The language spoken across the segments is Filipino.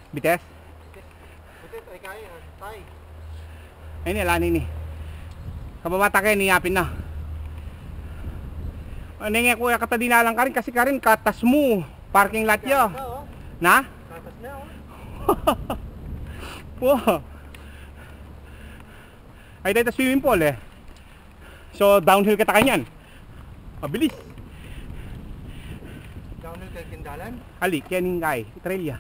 Bites? Bites, ay kaya, tay. Ay ni, alani ni. Kababata kayo, niyapin na. Ano nga kuya, kata dinalang ka rin kasi ka rin, katas mo. Parking lot yo. Na? Katas na, Wow. Ay dito swimming pool eh. So downhill ka ta kanyan. Mabilis. Downhill kay Kindalan? Ali, kiyaning kay, trail ya.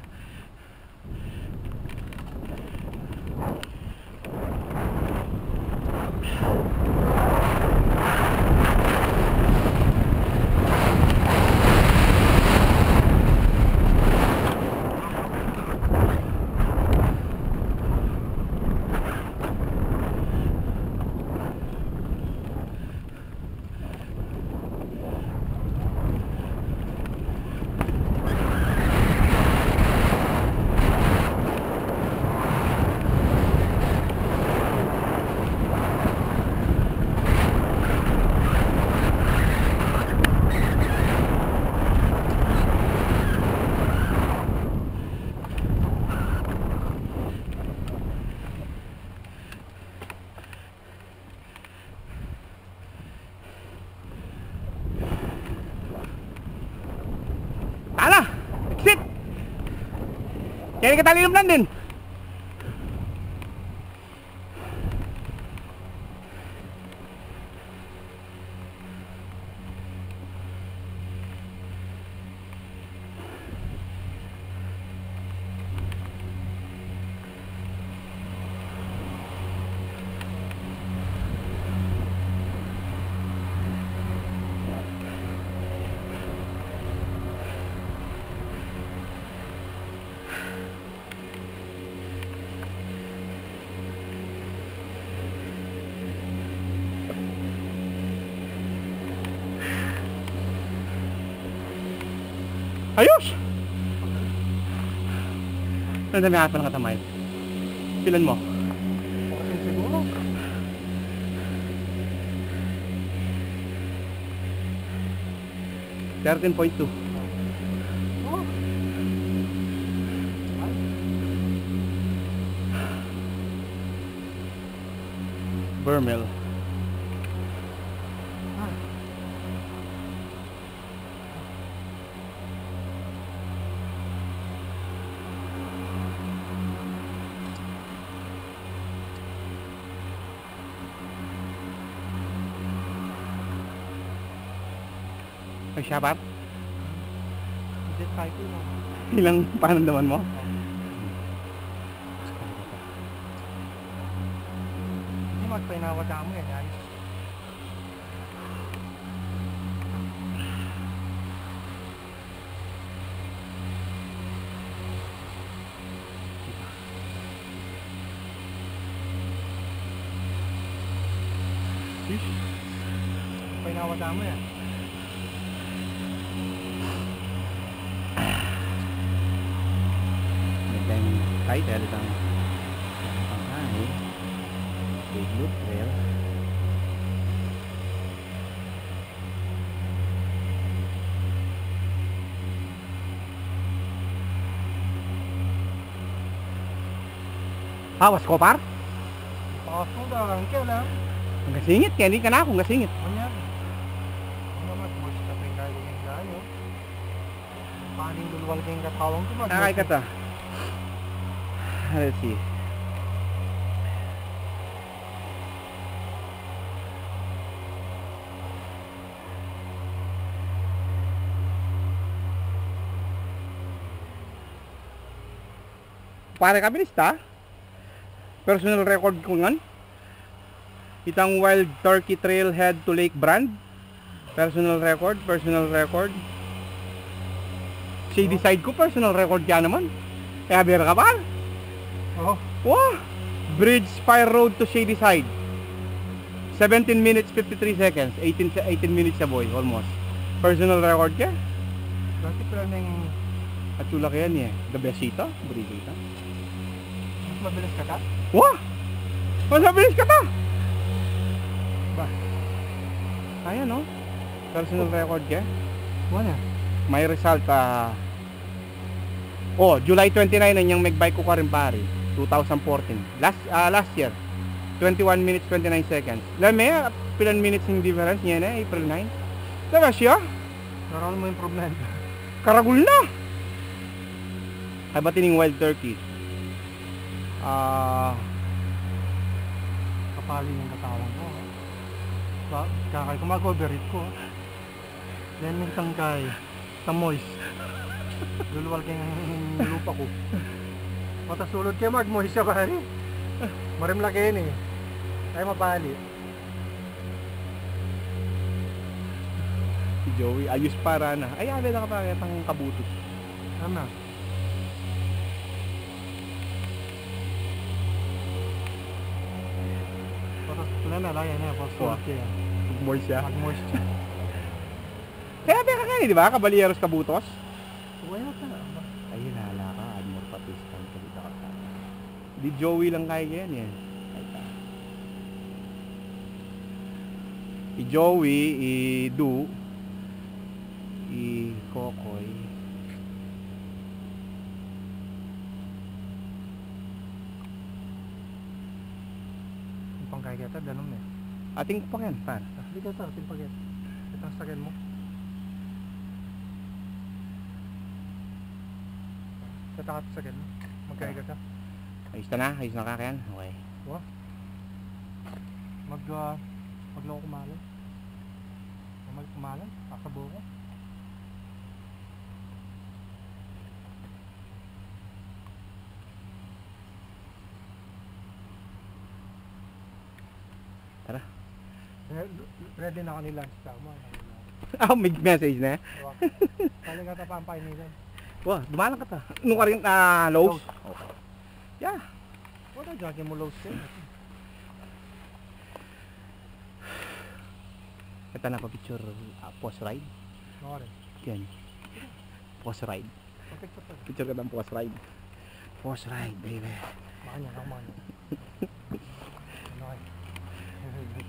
Tala! Exit! Kaya ka talinom lang din. Ayos! Ang dami ata ng katamay. Pilan mo? Okay, siguro. $13.2. Oh. Vermel. Ay, Shabat? Hindi tayo ko lang. Ilang panandaman mo? Hindi magpainawad mo yan. Ayos. Painawad mo yan. Title ng pangkain, Big Loop Trail. Awas ko par? Pakas mo ba? Ang kaya lang. Ang gasingit, kaya hindi ka na akong gasingit. Manyan. Ano naman, tumalis ka pa yung gaya yung gayo. Paning lulwal kayong katawang tumalis. Nakay ka ta. Let's see. Pare kabilis ta. Personal record ko ngan. Itang Wild Turkey Trailhead to Lake Brand. Personal record. Shady Side ko, personal record kaya naman. Kaya bira ka pa? Oh. Wow! Bridge Spire Road to Shady Side. 17 minutes 53 seconds. 18 minutes sa boy, almost. Personal record ka? Dati pala na yung At tulak yan eh. The best ito? Bridge ito. mas mabilis ka ta? Wow! Mas mabilis ka pa! Ba? Kaya no? Personal record ka? Wala. May result Oh, July 29 na niyang magbike ko ka rin pare. 2014. Last year. 21 minutes 29 seconds. May pilan minutes yung difference niya na April 9. Diba siya? Naroon mo yung problem. Karagul na. Ay ba tining wild turkey? Kapali yung katawan ko. Kakay ko mag-overeat ko. Then yung tangkay. Tamoys. Luluwal kayong lupa ko. Matasulod kayo mag-moist siya pare. Marim laki yun eh. Ay mapali. Si Joey, ayos para na. Ay, alay na ka pa ang kabutos. Ano? Wala na, laya na. Pasulod kayo. Mag-moist siya. Mag-moist siya. Kaya peka ka di ba? Kabalyeros kabutos? Wala ka na. Ayun, hala ka. Admore patistan. Kalita ka. Di Joey lang kaya yan yan. I-Joey, i-Du, i-Kokoy. Yung pangkagata, danom eh. Ating pang yan, pan. Hindi ka ito, ating pagkat. Ito ang sakyan mo. Katakat sa sakyan mo. Magkagata. Ayos na kakayan. Okay. Magloko kumalan. Kumalan, kakabo ko. Tara. Ready na kanila. Tama. May message na. Kali ka tapampay nila. Wah, dumalang ka ta. Nung ka rin lows? Okay. Yeah. Wala dyan mo lows kayo. Ito na pa picture post ride. Nore. Yan. Post ride. Picture ka ng post ride. Post ride, baby. Makanya, makanya. Okay.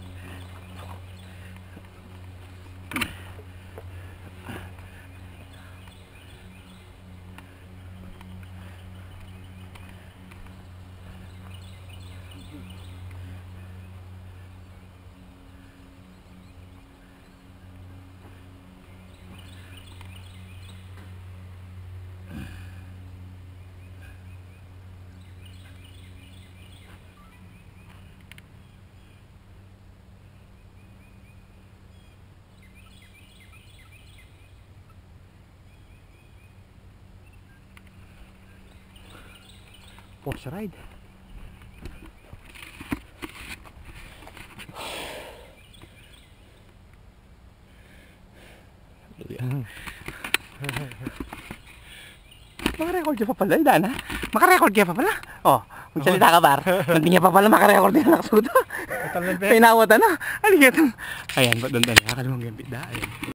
Post ride. Makarecord ka pa pala, Dana. Makarecord ka pa pala. Oh, magsalita ka bar. Hindi niya pa pala makarecord yung nakasuto. Pinawat na. Aligat. Ayan, doon. Akalimang gambit da. Ayan.